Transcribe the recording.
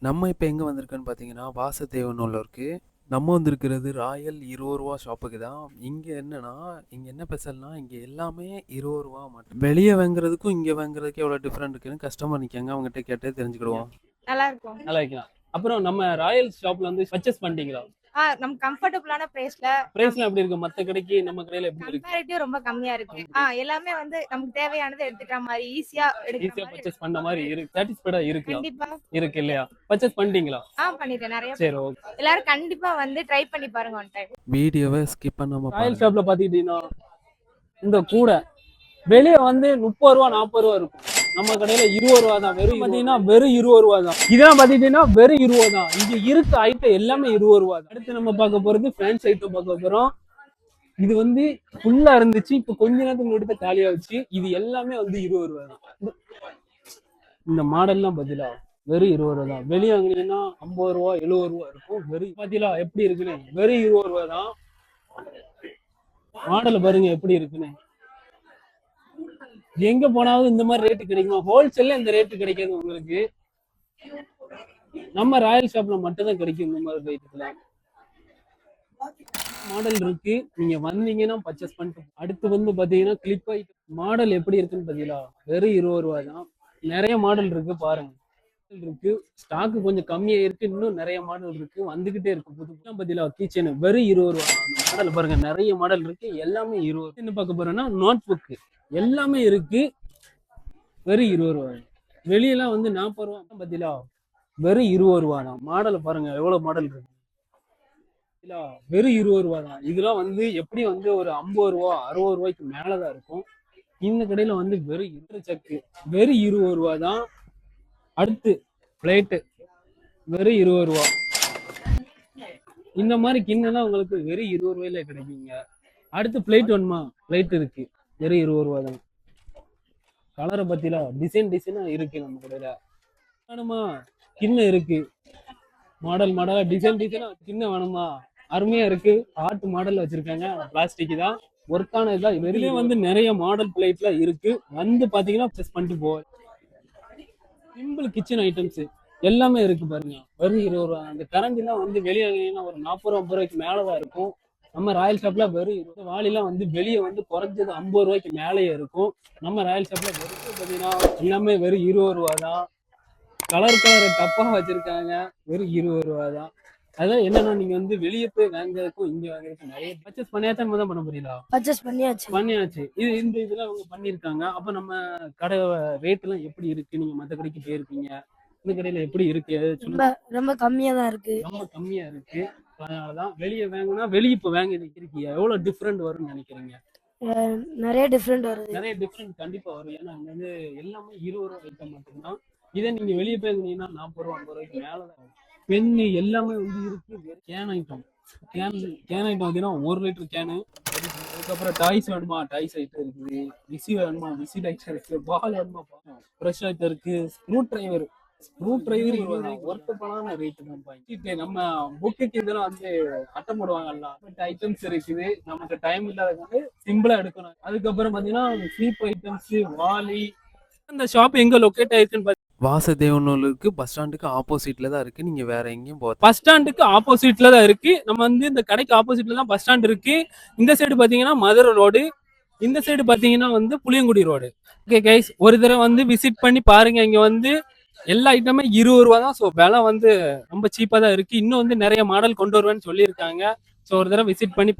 நம்ம இப்போ எங்கே வந்திருக்கோன்னு பார்த்தீங்கன்னா வாசுதேவநல்லூருக்கு. நம்ம வந்திருக்கிறது ராயல் ரூ. 20 ஷாப்புக்கு தான். இங்கே என்னன்னா, இங்கே என்ன ஸ்பெஷல்னா, இங்கே எல்லாமே ரூ. 20 மட்டும். வெளியே வாங்குறதுக்கும் இங்கே வாங்குறதுக்கு எவ்வளோ டிஃப்ரெண்ட் இருக்குன்னு கஸ்டமர் நிற்காங்க, அவங்ககிட்ட கேட்டு தெரிஞ்சுக்கிடுவோம். நல்லா இருக்கும். நல்லா இருக்கலாம். அப்புறம் நம்ம ராயல் ஷாப்ல வந்து பர்ச்சேஸ் பண்ணிட்டீங்களா? நம்ம கம்ஃபர்டபுளான பிரைஸ்ல பிரைஸ்லாம் எப்படி இருக்கு? மத்த கடைக்கு நம்ம கடையில எப்படி இருக்கு? கம்பேரிட்டிவ் ரொம்ப கம்மியா இருக்கு. எல்லாமே வந்து நமக்கு தேவையானதை எடுத்துக்கிற மாதிரி ஈஸியா ஈஸியா பர்ச்சேஸ் பண்ண மாதிரி இருக்கு. சாட்டிஸ்ஃபைடா இருக்கு. கண்டிப்பா இருக்கு இல்லையா? பர்ச்சேஸ் பண்ணிட்டீங்களா? பண்ணிட்டேன் நிறைய. சரி, ஓகே. எல்லாரும் கண்டிப்பா வந்து ட்ரை பண்ணி பாருங்க ஒன் டைம். வீடியோவை ஸ்கிப் பண்ணாம ராயல் ஷாப்ல பாத்துக்கிட்டீங்கன்னா இந்த கூடை வெளியே வந்து 30 ரூபா 40 ரூபா இருக்கும். நம்ம கடையில 20 ரூபா தான். வெறும் பாத்தீங்கன்னா வெறும் 20 ரூபா தான். இதெல்லாம் பாத்தீங்கன்னா வெறும் 20 தான். இங்க இருக்க ஐட்டம் எல்லாமே 20 ரூபா தான். அடுத்து நம்ம பார்க்க போறது ஃபேன்ஸ் ஐட்டம் பார்க்க போறோம். இது வந்து ஃபுல்லா இருந்துச்சு, இப்ப கொஞ்ச நேரத்துக்கு முன்னாடி காலியாச்சு. இது எல்லாமே வந்து 20 ரூபா தான். இந்த மாடல்லாம் பதிலா வெறும் 20 ரூபா தான். வெளியே வாங்கினீங்கன்னா 50 ரூபா 70 ரூபா இருக்கும். வெறும் பாத்தீங்களா எப்படி இருக்குன்னு? வெறும் 20 ரூபா தான். மாடலை பாருங்க எப்படி இருக்குன்னு. எங்க போனாலும் இந்த மாதிரி ரேட்டு கிடைக்குமா? ஹோல்சேல்ல இந்த ரேட்டு கிடைக்காது உங்களுக்கு. நம்ம ராயல் ஷாப்ல மட்டும் தான் கிடைக்கும் இந்த மாதிரி ரேட்டுல. மாடல் இருக்கு, நீங்க வந்தீங்கன்னா பர்ச்சேஸ் பண்ணிட்டு. அடுத்து வந்து பாத்தீங்கன்னா கிளிப் ஐட்டம் மாடல் எப்படி இருக்குன்னு பாத்தீங்களா? வெறும் 20 ரூபா தான். நிறைய மாடல் இருக்கு பாருங்க. இருக்கு, ஸ்டாக்கு கொஞ்சம் கம்மியா இருக்கு. இன்னும் நிறைய மாடல் இருக்கு, வந்துகிட்டே இருக்கு. புதுசா பாத்தீங்களா கீச்சன் வெறும் 20 ரூபா. அந்த மாடல் பாருங்க, நிறைய மாடல் இருக்கு, எல்லாமே 20. என்ன பார்க்க போறேன்னா நோட் புக் எல்லாமே இருக்கு, வெறும் 20 ரூபா. வெளியெல்லாம் வந்து 40 ரூபா பாத்தீங்களா? வெறும் 20 ரூபா தான். மாடல் பாருங்க எவ்வளவு மாடல் இருக்கு, வெறும் 20 ரூபா தான். இதெல்லாம் வந்து எப்படி வந்து ஒரு 50 ரூபா 60 ரூபாய்க்கு மேலதான் இருக்கும். இந்த கடையில வந்து வெறும் 20 சக்கு வெறும் 20 ரூபா தான். அடுத்து பிளேட்டு வெறும் 20 ரூபா. இந்த மாதிரி கிண்ணெல்லாம் உங்களுக்கு வெறும் 20 ரூபாயில கிடைக்குங்க. அடுத்து பிளேட் வேணுமா? பிளேட் இருக்கு, வெறும் 20 ரூபா தான். கலரை பத்தில டிசைனா இருக்கு நம்ம கடையில. வேணுமா? கிண்ணம் இருக்கு, மாடலா டிசைனா கிண்ணம் வேணுமா? அருமையா இருக்கு. ஆர்ட் மாடல் வச்சிருக்காங்க, பிளாஸ்டிக் தான், ஒர்க்கான இதா. வெளியே வந்து நிறைய மாடல் பிளேட்ல இருக்கு, வந்து பாத்தீங்கன்னா பர்ச்சேஸ் பண்ணிட்டு போவோம். சிம்பிள் கிச்சன் ஐட்டம்ஸ் எல்லாமே இருக்கு பாருங்க, வெறும் 20 ரூபா. அந்த கரண்ட் எல்லாம் வந்து வெளியே ஒரு 40 ரூபா 50 ரூபாய்க்கு மேலதான் இருக்கும். நம்ம ராயல் ஷாப்ல வெறும் 20. வாளிலாம் வந்து வெளியே வந்து குறைஞ்சது 50 ரூபாய்க்கு மேலேயே இருக்கும். நம்ம ராயல் ஷாப்ல வெறும் பாத்தீங்கன்னா எல்லாமே வெறும் 20 ரூபா தான். கலர் டப்பா வச்சிருக்காங்க, வெறும் 20 ரூபா தான். அதான் என்னன்னா, நீங்க வந்து வெளியே போய் வாங்குறதுக்கும் இங்க வாங்குறதுக்கும் நிறைய பர்ச்சேஸ் பண்ணியாத்தான் தான் பண்ண முடியல. பர்ச்சேஸ் பண்ணியாச்சு. இந்த இதெல்லாம் அவங்க பண்ணிருக்காங்க. அப்ப நம்ம கடை ரேட் எல்லாம் எப்படி இருக்கு? நீங்க மத்த கடைக்கு போயிருக்கீங்க, இந்த கடையில எப்படி இருக்கு? ரொம்ப கம்மியா தான் இருக்கு. ரொம்ப கம்மியா இருக்கு. அதனாலதான் வெளியே வாங்கினா, வெளியே இப்ப வாங்கி இருக்கீங்க, எவ்வளவு டிஃப்ரெண்ட் வரும்னு நினைக்கிறீங்க? நிறைய டிஃப்ரெண்ட் வருது. நிறைய டிஃப்ரெண்ட் கண்டிப்பா வரும். ஏன்னா இங்க வந்து எல்லாமே 20 ரூபா ஐட்டம் மட்டும்தான். இதே நீங்க வெளியே போய் வாங்கினீங்கன்னா 40 ரூபா 50 ரூபாய்க்கு மேலதான். பெண்ணு எல்லாமே வந்து இருக்கு. கேன் ஐட்டம் பார்த்தீங்கன்னா 1 லிட்டர் கேனு. அதுக்கப்புறம் டாய்ஸ் வேணுமா? டாய்ஸ் ஐட்டம் இருக்குது. விசி வேணுமா? விசி ஐட்டம் இருக்கு. பால் வேணுமா? ஃப்ரெஷ் ஐட்டம் இருக்கு. ஸ்க்ரூ டிரைவர் ஒர்த்தபலான ரேட்டு தான். நம்ம புக்குக்கு இதெல்லாம் வந்து அட்டை போடுவாங்கல்ல, ஐட்டம்ஸ் இருக்குது. நமக்கு டைம் இல்லாத சிம்பிளா எடுக்கணும். அதுக்கப்புறம் பாத்தீங்கன்னா ஸ்லீப் ஐட்டம்ஸ், வாலி. இந்த ஷாப் எங்க லொக்கேட் ஆயிருக்குன்னு வாசுதேவநல்லூருக்கு பஸ் ஸ்டாண்டுக்கு ஆப்போசிட்ல தான் இருக்கு. நீங்க வேற எங்கேயும் போக. பஸ் ஸ்டாண்டுக்கு ஆப்போசிட்ல தான் இருக்கு. நம்ம வந்து இந்த கடைக்கு ஆப்போசிட்ல தான் பஸ் ஸ்டாண்ட் இருக்கு. இந்த சைடு பாத்தீங்கன்னா மதுரை ரோடு, இந்த சைடு பாத்தீங்கன்னா வந்து புளியங்குடி ரோடு. ஓகே கைஸ், ஒரு தடவை வந்து விசிட் பண்ணி பாருங்க. இங்க வந்து எல்லா ஐட்டமே 20 ரூபா தான். ஸோ விலை வந்து ரொம்ப சீப்பா தான் இருக்கு. இன்னும் வந்து நிறைய மாடல் கொண்டு வருவேன்னு சொல்லியிருக்காங்க. ஸோ ஒரு தடவை விசிட் பண்ணி பாருங்க.